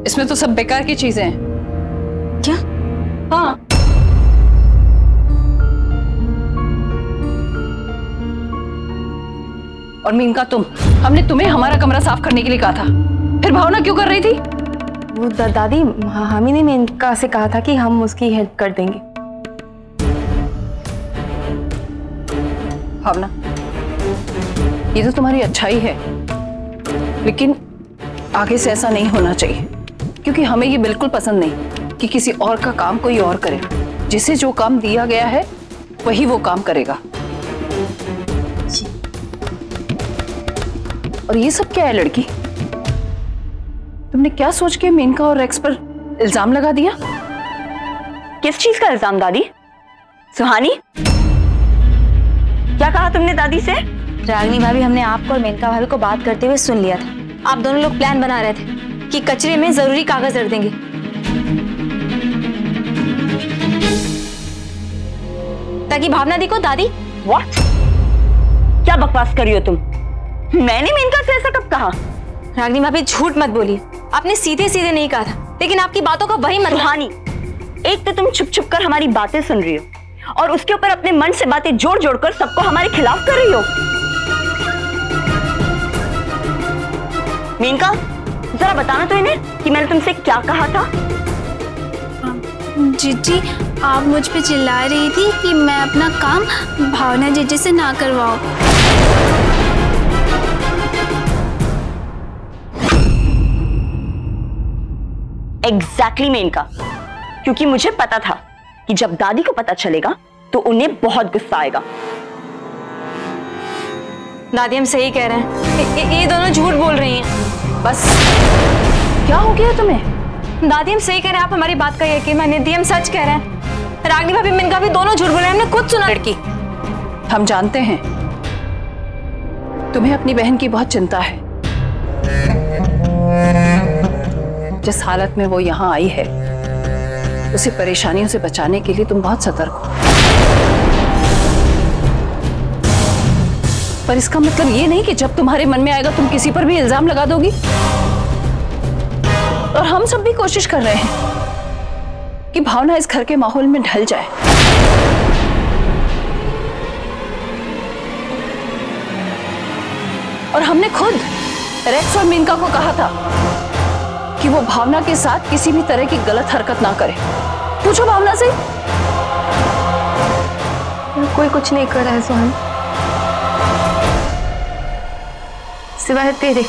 इसमें तो सब बेकार की चीजें हैं। क्या? हाँ। और मीनका हमने तुम्हें हमारा कमरा साफ करने के लिए कहा था, फिर भावना क्यों कर रही थी? वो दादी, हामी ने मीनका से कहा था कि हम उसकी हेल्प कर देंगे। भावना, ये तो तुम्हारी अच्छाई है, लेकिन आगे से ऐसा नहीं होना चाहिए, क्योंकि हमें ये बिल्कुल पसंद नहीं कि किसी और का काम कोई और करे। जिसे जो काम दिया गया है वही वो काम करेगा। और ये सब क्या है लड़की? तुमने क्या सोच के मेनका और रेक्स पर इल्जाम लगा दिया? किस चीज का इल्जाम दादी? सुहानी, क्या कहा तुमने दादी से? रागिनी भाभी, हमने आपको और मेनका भाभी को बात करते हुए सुन लिया था। आप दोनों लोग प्लान बना रहे थे कि कचरे में जरूरी कागज रख देंगे। ताकि भावना देखो। दादी, व्हाट? क्या बकवास कर रही हो तुम? मैंने मेनका से ऐसा कब कहा? रागिनी भाभी, झूठ मत बोलिए। आपने सीधे सीधे नहीं कहा था, लेकिन आपकी बातों का वही मतलब। सुहानी, एक तो तुम छुप छुप कर हमारी बातें सुन रही हो और उसके ऊपर अपने मन से बातें जोड़ जोड़ कर सबको हमारे खिलाफ कर रही हो। मेनका, जरा बताना तो इन्हें कि मैंने तुमसे क्या कहा था। जीजी, आप मुझ पे चिल्ला रही थी कि मैं अपना काम भावना जीजी से ना करवाऊं। एग्जैक्टली मेनका, क्योंकि मुझे पता था कि जब दादी को पता चलेगा तो उन्हें बहुत गुस्सा आएगा। दादी, हम सही कह रहे हैं। ये दोनों झूठ बोल रही हैं। बस, क्या हो गया तुम्हें? दादी, हम सही कह रहे हैं। आप हमारी बात का यकीन मानिए। दी, हम सच कह रहे हैं। रागिनी भाभी, मेनका भी दोनों झूठ बोल रहे हैं। हमने खुद सुना। लड़की, हम जानते हैं तुम्हें अपनी बहन की बहुत चिंता है। जिस हालत में वो यहाँ आई है, उसे परेशानियों से बचाने के लिए तुम बहुत सतर्क हो। पर इसका मतलब ये नहीं कि जब तुम्हारे मन में आएगा तुम किसी पर भी इल्जाम लगा दोगी। और हम सब भी कोशिश कर रहे हैं कि भावना इस घर के माहौल में ढल जाए। और हमने खुद रेक्स और मेनका को कहा था कि वो भावना के साथ किसी भी तरह की गलत हरकत ना करे। पूछो भावना से। कोई कुछ नहीं कर रहा है सुहानी, सिवाय तेरे।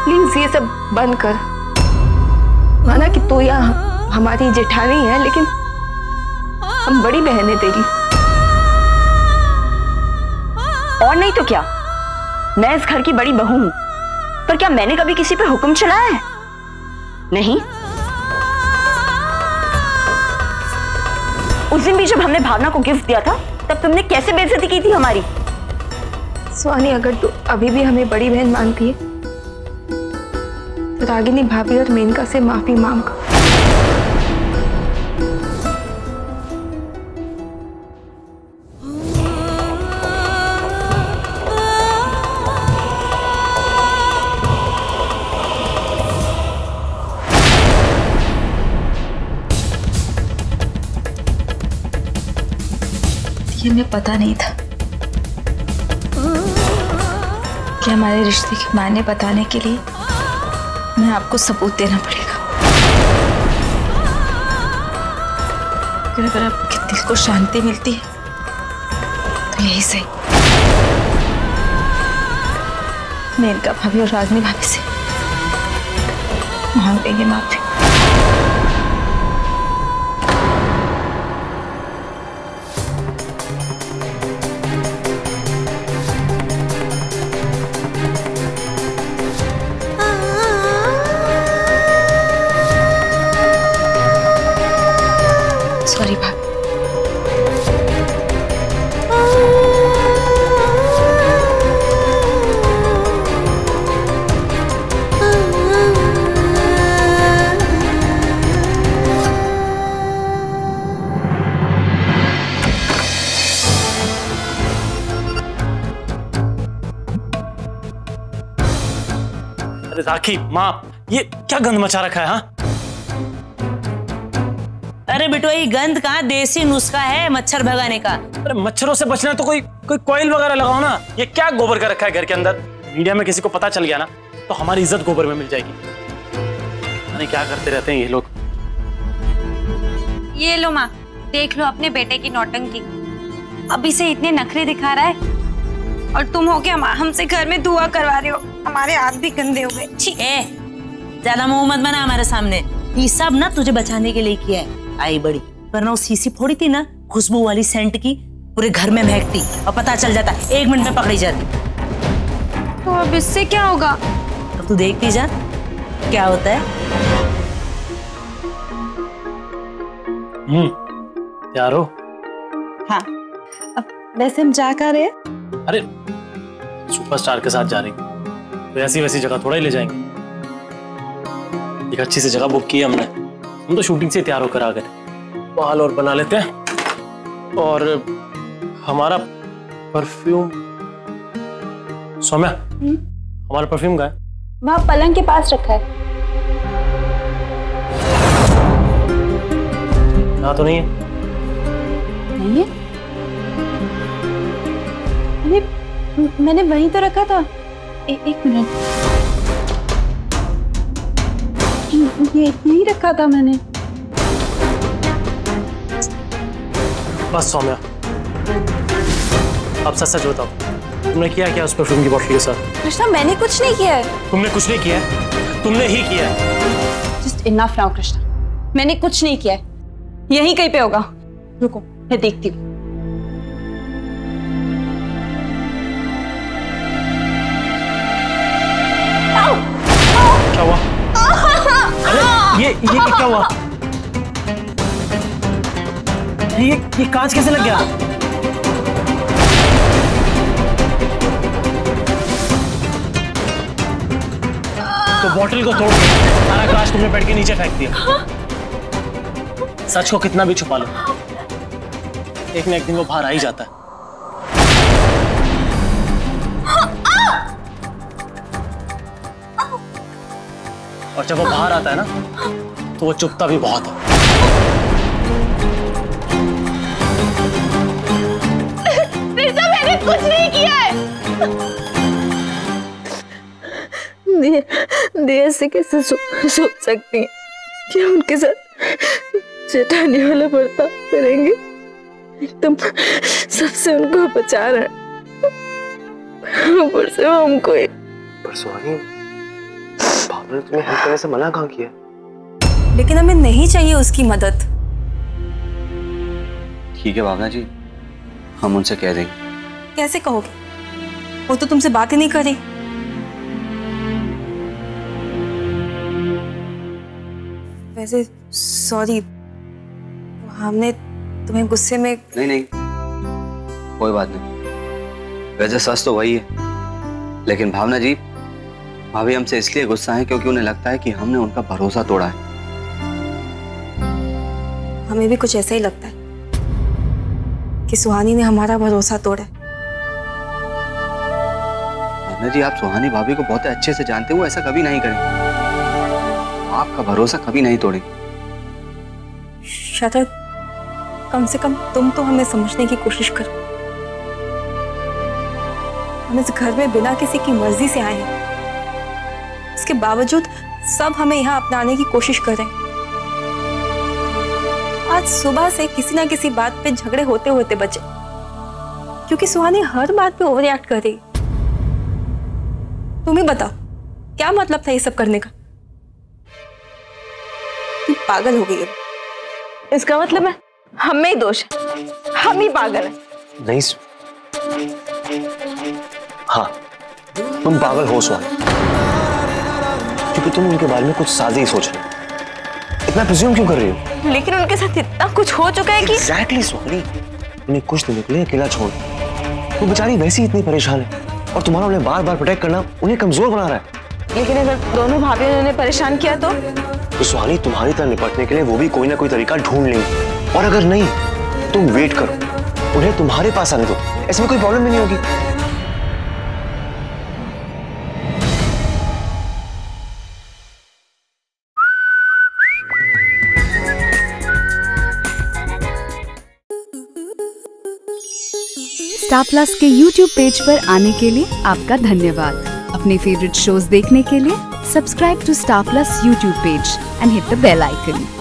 प्लीज ये सब बंद कर। माना कि तू यहाँ हमारी जेठानी है, लेकिन हम बड़ी बहन है तेरी। और नहीं तो क्या, मैं इस घर की बड़ी बहू हूं, पर क्या मैंने कभी किसी पे हुक्म चलाया है? नहीं। उस दिन भी जब हमने भावना को गिफ्ट दिया था, तब तुमने कैसे बेइज्जती की थी हमारी। सुहानी, अगर तू अभी भी हमें बड़ी बहन मानती है तो रागिनी भाभी और मेनका से माफी मांग। ये हमें पता नहीं था कि हमारे रिश्ते के मायने बताने के लिए मैं आपको सबूत देना पड़ेगा। अगर आपके दिल को शांति मिलती है तो यही सही। मेनका भाभी और रागिनी भाभी से मांग लेंगे माफी। सॉरी भाभी। राखी, माँ, ये क्या गंद मचा रखा है? हाँ, अरे बेटो, ये गंद कहाँ, देसी नुस्खा है मच्छर भगाने का। अरे मच्छरों से बचना है तो कोई कॉइल वगैरह लगाओ ना। ये क्या गोबर का रखा है घर के अंदर? मीडिया में किसी को पता चल गया ना तो हमारी इज्जत गोबर में मिल जाएगी। अरे क्या करते रहते हैं ये लोग। ये लो माँ, देख लो अपने बेटे की नौटंकी। अभी से इतने नखरे दिखा रहा है और तुम हो के हमसे घर में दुआ करवा रहे हो। हमारे हाथ भी गंदे हो गए। छी, ज्यादा मुंह मत बना हमारे सामने। ये सब ना तुझे बचाने के लिए किया है। आई बड़ी, वरना वो सीसी फोड़ी थी ना खुशबू वाली सेंट की, पूरे घर में महकती और पता चल जाता, 1 मिनट में पकड़ी जाती। तो अब इससे क्या होगा? अब तू देखती जा क्या होता है। तैयार हो? हाँ, अब वैसे हम जा कर रहे हैं? अरे सुपरस्टार के साथ जा रही तो ऐसी वैसी जगह थोड़ा ही ले जाएंगे। एक अच्छी सी जगह बुक की है हमने। हम तो शूटिंग से तैयार होकर आ गए। बाल और बना लेते हैं और हमारा परफ्यूम। सौम्या, हमारा परफ्यूम कहाँ है? वहाँ पलंग के पास रखा है। यहाँ तो नहीं है। नहीं है? मैंने वहीं तो रखा था। एक मिनट, ये यहीं रखा था मैंने। बस सौम्या, अब सच सच बताओ, तुमने किया क्या उस परफ्यूम की बोतल के साथ? कृष्णा, मैंने कुछ नहीं किया है। तुमने कुछ नहीं किया, तुमने ही किया। जस्ट इनफ नाउ कृष्णा, मैंने कुछ नहीं किया है। यहीं कहीं पे होगा, रुको मैं देखती हूँ। क्या हुआ? अरे ये क्या हुआ? ये कांच कैसे लग गया? तो बोतल को तोड़ के सारा कांच तुमने बेड के नीचे फेंक दिया। सच को कितना भी छुपा लो, एक न एक दिन वो बाहर आ ही जाता है। और जब वो बाहर आता है ना तो वो चुपता भी बहुत है। मैंने कुछ नहीं किया है। दिया से कैसे सोच सकती हैं कि उनके साथ जेठानी वाला बर्ताव करेंगे। एकदम सबसे उनको बचा रहे हैं, ऊपर से हमको। पर सुहानी, भावना ने तुम्हें हेल्प करने से मना कहाँ किया? लेकिन हमें नहीं चाहिए उसकी मदद। ठीक है भावना जी, हम उनसे कह देंगे। कैसे कहोगे? वो तो तुमसे बात ही नहीं करी। वैसे सॉरी, हमने तुम्हें गुस्से में। नहीं, कोई बात नहीं। वैसे सच तो वही है, लेकिन भावना जी, भाभी हमसे इसलिए गुस्सा है क्योंकि उन्हें लगता है कि हमने उनका भरोसा तोड़ा है। हमें भी कुछ ऐसा ही लगता है कि सुहानी ने हमारा भरोसा तोड़ा है। भावना जी, आप सुहानी भाभी को बहुत अच्छे से जानते हो, ऐसा कभी नहीं करेंगे। आपका भरोसा कभी नहीं तोड़ेंगे। शरद, कम से कम तुम तो हमें समझने की कोशिश करो। हम इस घर में बिना किसी की मर्जी से आए हैं, इसके बावजूद सब हमें यहाँ अपनाने की कोशिश कर रहे हैं। आज सुबह से किसी ना किसी बात पे झगड़े होते होते बचे, क्योंकि सुहानी हर बात पे ओवर रिएक्ट कर रही। तुम ही बताओ, क्या मतलब था ये सब करने का? तुम पागल हो गई हो। इसका मतलब है हम में ही दोष है, हम ही पागल हैं। नहीं, हाँ, तुम पागल हो सुहानी, क्योंकि तुम उनके बारे में कुछ साज़ ही सोच रहे हो। इतना प्रिज्यूम क्यों कर रही हो? लेकिन उनके साथ इतना कुछ हो चुका है कि एग्जैक्टली सुहानी, उन्हें कुछ दिनों के लिए अकेला छोड़। वो बेचारी वैसे ही इतनी परेशान है और तुम्हारा उन्हें बार बार प्रोटेक्ट करना उन्हें कमजोर बना रहा है। लेकिन अगर दोनों भाभी उन्हें परेशान किया तो सुहानी, तुम्हारी तरह निपटने के लिए वो भी कोई ना कोई तरीका ढूंढ लेंगे। और अगर नहीं, तुम वेट करो, उन्हें तुम्हारे पास आने दो, इसमें कोई प्रॉब्लम भी नहीं होगी। स्टार प्लस के YouTube पेज पर आने के लिए आपका धन्यवाद। अपने फेवरेट शोज देखने के लिए subscribe to Star Plus YouTube page and hit the bell icon.